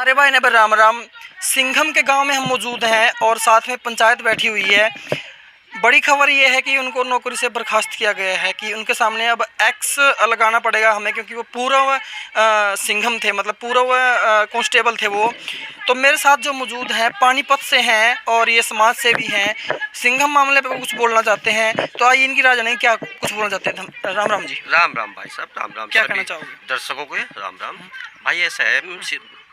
अरे भाई नबर राम राम। सिंघम के गांव में हम मौजूद हैं और साथ में पंचायत बैठी हुई है। बड़ी खबर ये है कि उनको नौकरी से बर्खास्त किया गया है कि उनके सामने अब एक्स लगाना पड़ेगा हमें, क्योंकि वो पूर्व सिंघम थे, मतलब पूर्व कांस्टेबल थे वो। तो मेरे साथ जो मौजूद हैं पानीपत से हैं और ये समाज सेवी हैं, सिंघम मामले पर कुछ बोलना चाहते हैं। तो आइए इनकी राय जानेंगे, क्या कुछ बोलना चाहते हैं। राम राम जी। राम राम भाई साहब, राम राम। क्या कहना सभी चाहोगे? दर्शकों को राम राम। भाई ऐसा है, हम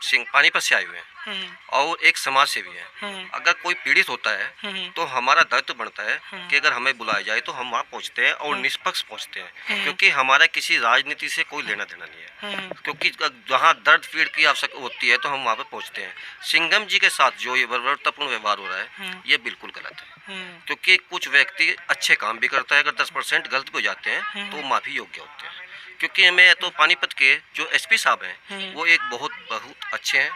सिंह पानीपत से आए हुए हैं और एक समाज सेवी है। अगर कोई पीड़ित होता है तो हमारा दायित्व बनता है कि अगर हमें बुलाया जाए तो हम वहाँ पहुँचते हैं और निष्पक्ष पहुँचते हैं, क्योंकि हमारा किसी राजनीति से कोई लेना देना नहीं है। क्योंकि जहाँ दर्द पीड़ की आवश्यकता होती है तो हम वहाँ पे पहुँचते हैं। सिंघम जी के साथ जो ये बर्बरतापूर्ण व्यवहार हो रहा है ये बिल्कुल गलत है, क्योंकि कुछ व्यक्ति अच्छे काम भी करता है, अगर 10% गलत भी हो जाते हैं तो माफ़ी योग्य होते हैं। क्योंकि मैं तो पानीपत के जो एसपी साहब हैं वो एक बहुत अच्छे हैं,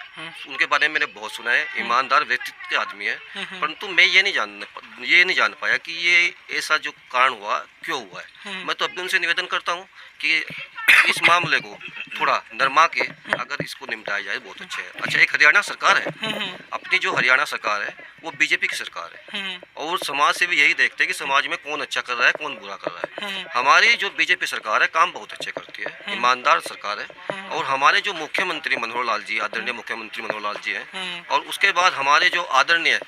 उनके बारे में मैंने बहुत सुना है, ईमानदार व्यक्तित्व के आदमी है। परंतु मैं ये नहीं जान पाया कि ये ऐसा जो कारण हुआ क्यों हुआ है। मैं तो अभी उनसे निवेदन करता हूँ कि इस मामले को थोड़ा नरमा के अगर इसको निपटाया जाए बहुत अच्छा है। अच्छा, एक हरियाणा सरकार है, अपनी जो हरियाणा सरकार है वो बीजेपी की सरकार है और समाज से भी यही देखते हैं कि समाज में कौन अच्छा कर रहा है कौन बुरा कर रहा है। हमारी जो बीजेपी सरकार है काम बहुत अच्छे करती है, ईमानदार सरकार है। और हमारे जो मुख्यमंत्री मनोहर लाल जी, आदरणीय मुख्यमंत्री मनोहर लाल जी हैं, और उसके बाद हमारे जो आदरणीय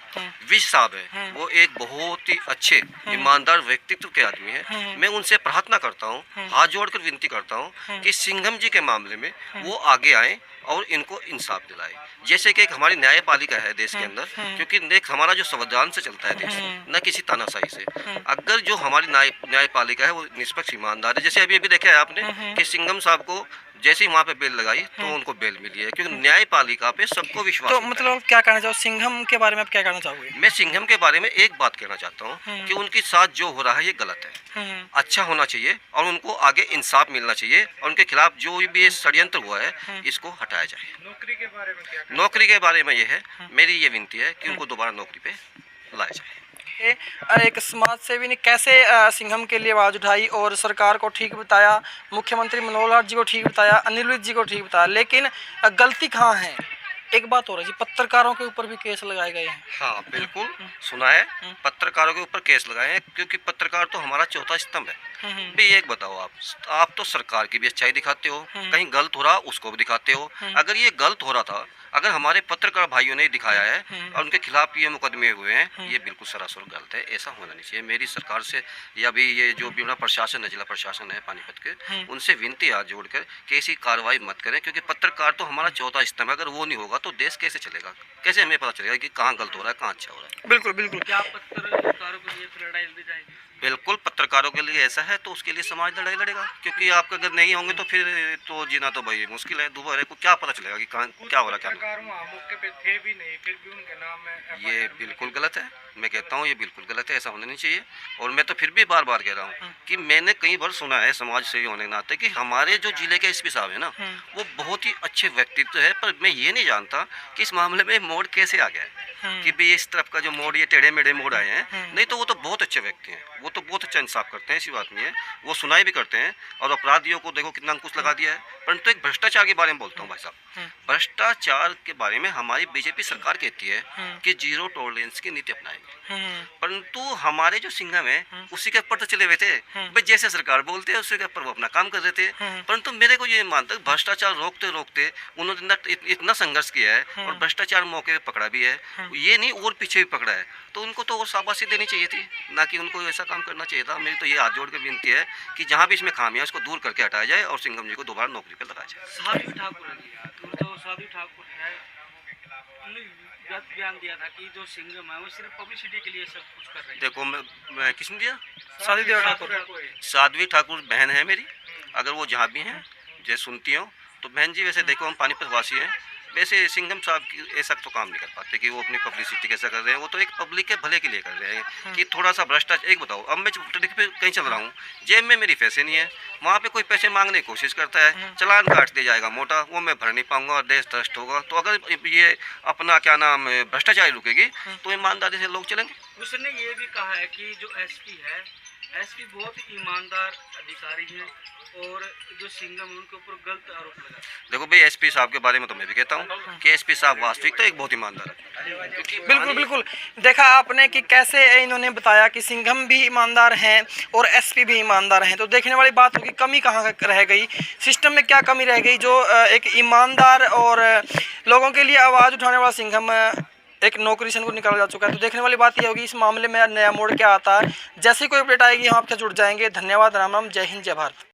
विज साहब हैं, वो एक बहुत ही अच्छे ईमानदार व्यक्तित्व के आदमी हैं। मैं उनसे प्रार्थना करता हूँ, हाथ जोड़कर विनती करता हूँ कि सिंघम जी के मामले में वो आगे आए और इनको इंसाफ दिलाए। जैसे कि एक हमारी न्यायपालिका है देश के अंदर, क्योंकि देख हमारा जो संविधान से चलता है देश, न किसी तानाशाही से। अगर जो हमारी न्यायपालिका है वो निष्पक्ष ईमानदार है, जैसे अभी अभी देखा है आपने कि सिंघम साहब को जैसे ही वहाँ पे बेल लगाई तो उनको बेल मिली है, क्योंकि न्यायपालिका पे सबको विश्वास तो होता है। मतलब क्या कहना चाहो सिंघम के बारे में, आप क्या कहना चाहोगे? मैं सिंघम के बारे में एक बात कहना चाहता हूँ कि उनके साथ जो हो रहा है ये गलत है, अच्छा होना चाहिए और उनको आगे इंसाफ मिलना चाहिए और उनके खिलाफ जो भी ये षड्यंत्र हुआ है इसको हटाया जाए। नौकरी के बारे में क्या? नौकरी के बारे में ये है, मेरी ये विनती है कि उनको दोबारा नौकरी पे लाया जाए। एक समाज सेवी ने कैसे सिंघम के लिए आवाज़ उठाई और सरकार को ठीक बताया, मुख्यमंत्री मनोहर लाल जी को ठीक बताया, अनिल विज जी को ठीक बताया, लेकिन गलती कहाँ है? एक बात हो रही है, पत्रकारों के ऊपर भी केस लगाए गए हैं। हाँ बिल्कुल सुना है, पत्रकारों के ऊपर केस लगाए हैं, क्योंकि पत्रकार तो हमारा चौथा स्तंभ है। भाई एक बताओ, आप तो सरकार की भी अच्छाई दिखाते हो, कहीं गलत हो रहा उसको भी दिखाते हो। अगर ये गलत हो रहा था, अगर हमारे पत्रकार भाइयों ने दिखाया है और उनके खिलाफ ये मुकदमे हुए हैं, ये बिल्कुल सरासर गलत है, ऐसा होना नहीं चाहिए। मेरी सरकार से या भी ये जो भी प्रशासन है, जिला प्रशासन है पानीपत के, उनसे विनती हाथ जोड़कर कि ऐसी कार्रवाई मत करें, क्योंकि पत्रकार तो हमारा चौथा स्तंभ है। अगर वो नहीं होगा तो देश कैसे चलेगा, कैसे हमें पता चलेगा कि कहाँ गलत हो रहा है कहाँ अच्छा हो रहा है। बिल्कुल बिल्कुल। क्या पत्रकारों के लिए लड़ाई लड़ी जाएगी? बिल्कुल, पत्रकारों के लिए ऐसा है तो उसके लिए समाज लड़ाई लड़ेगा, क्योंकि आप अगर नहीं होंगे तो फिर तो जीना तो भाई मुश्किल है। दोबारा को क्या पता चलेगा कि कहाँ क्या हो रहा है क्या मौके पे थे भी नहीं, फिर भी उनके नाम में ये बिल्कुल गलत है। मैं कहता हूँ ये बिल्कुल गलत है, ऐसा होना नहीं चाहिए। और मैं तो फिर भी बार बार कह रहा हूँ कि मैंने कई बार सुना है समाज सेवी होने के नाते कि हमारे जो जिले के एसपी साहब है ना, वो बहुत ही अच्छे व्यक्तित्व है, पर मैं ये नहीं जानता कि इस मामले में मोड़ कैसे आ गया है कि भी इस तरफ का जो मोड़, ये टेढ़े मेढ़े मोड़ आए हैं। नहीं तो वो तो बहुत अच्छे व्यक्ति हैं, वो तो बहुत अच्छा इंसाफ करते हैं, ऐसी बात नहीं है। वो सुनाई भी करते हैं और अपराधियों को देखो कितना अंकुश लगा दिया है। परंतु एक भ्रष्टाचार के बारे में बोलता हूँ भाई साहब, भ्रष्टाचार के बारे में हमारी बीजेपी सरकार कहती है कि जीरो टॉलरेंस की नीति अपनाएंगे, परंतु हमारे जो सिंघम है उसी के ऊपर तो चले हुए थे। भाई जैसे सरकार बोलते हैं उसी के ऊपर वो अपना काम कर रहे थे। परंतु मेरे को ये मानता है भ्रष्टाचार रोकते रोकते उन्होंने इतना संघर्ष किया है और भ्रष्टाचार मौके पे पकड़ा भी है, ये नहीं और पीछे भी पकड़ा है, तो उनको तो और शाबाशी देनी चाहिए थी, ना कि उनको ऐसा काम करना चाहिए था। मेरी तो ये हाथ जोड़ कर विनती है कि जहाँ भी इसमें खामियां उसको दूर करके हटाया जाए और सिंघम जी को दोबारा नौकरी पर लगाया जाए। साध्वी ठाकुर तो साध्वी ठाकुर है, बयान दिया था कि जो सिंघम है वो सिर्फ पब्लिसिटी के लिए सब कुछ कर रहे हैं। देखो मैं किसने दिया? साध्वी ठाकुर। साध्वी ठाकुर बहन है मेरी, अगर वो जहाँ भी हैं जैसे सुनती हो तो बहन जी, वैसे देखो हम पानीपत वासी हैं, वैसे सिंघम साहब की ऐसा तो काम नहीं कर पाते कि वो अपनी पब्लिसिटी कैसा कर रहे हैं। वो तो एक पब्लिक के भले के लिए कर रहे हैं कि थोड़ा सा भ्रष्टाचार। एक बताओ, अब मैं ट्रक पे कहीं चल रहा हूँ, जेब में मेरी पैसे नहीं है, वहाँ पे कोई पैसे मांगने की कोशिश करता है, चलान काट दिया जाएगा मोटा, वो मैं भर नहीं पाऊंगा और देश भ्रष्ट होगा। तो अगर ये अपना क्या नाम भ्रष्टाचारी रुकेगी तो ईमानदारी से लोग चलेंगे। उसने ये भी कहा है कि जो एसपी है एसपी बहुत ईमानदार अधिकारी हैं और जो सिंघम है उनके ऊपर गलत आरोप लगा। देखो भाई, एसपी साहब के बारे में तो मैं भी कहता हूँ कि एसपी साहब वास्तविक तो एक बहुत ईमानदार है। क्योंकि बिल्कुल बिल्कुल, देखा आपने कि कैसे इन्होंने बताया कि सिंघम भी ईमानदार हैं और एसपी भी ईमानदार हैं। तो देखने वाली बात होगी कमी कहाँ रह गई, सिस्टम में क्या कमी रह गई जो एक ईमानदार और लोगों के लिए आवाज़ उठाने वाला सिंघम एक नौकरी से उनको निकाला जा चुका है। तो देखने वाली बात ये होगी इस मामले में नया मोड़ क्या आता है। जैसे कोई अपडेट आएगी हम आपके जुड़ जाएंगे। धन्यवाद, राम राम, जय हिंद, जय भारत।